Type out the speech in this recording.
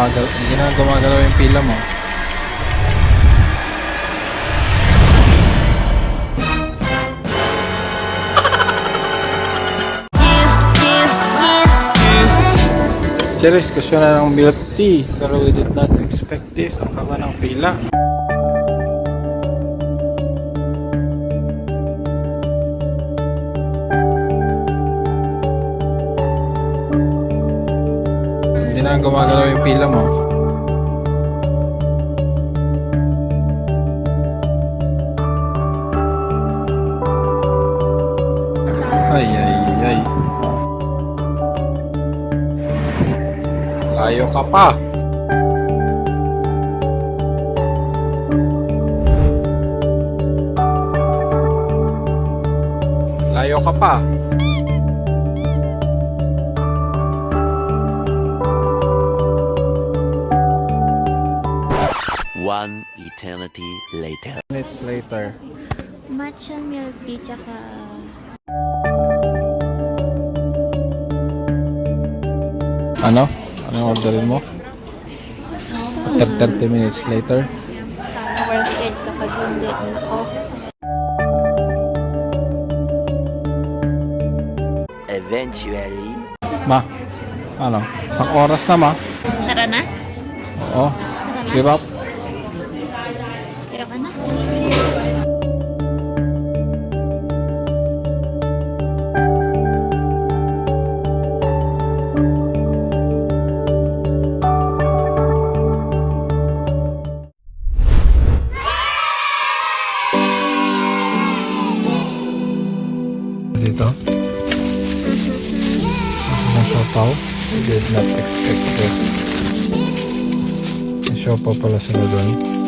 gumagalaw yung pila mo. Cheers, kasi na ng milk tea. Pero we did not expect this. Ang haba ng pila. Hindi na gumagalaw yung pila mo. Ay, ay, ay. Layo ka pa. Layo ka pa. One eternity later. Minutes later. Matcha milk tea tsaka Ano? Anong orderin mo? After 30 minutes later. sana worth it kapag hindi ako. Eventually. Ma, ano? Isang oras na, ma. Tara na? Oo. Give up. Tira ka na? Dito. Ang siopaw. Did not expect it. May siopaw pala sila doon.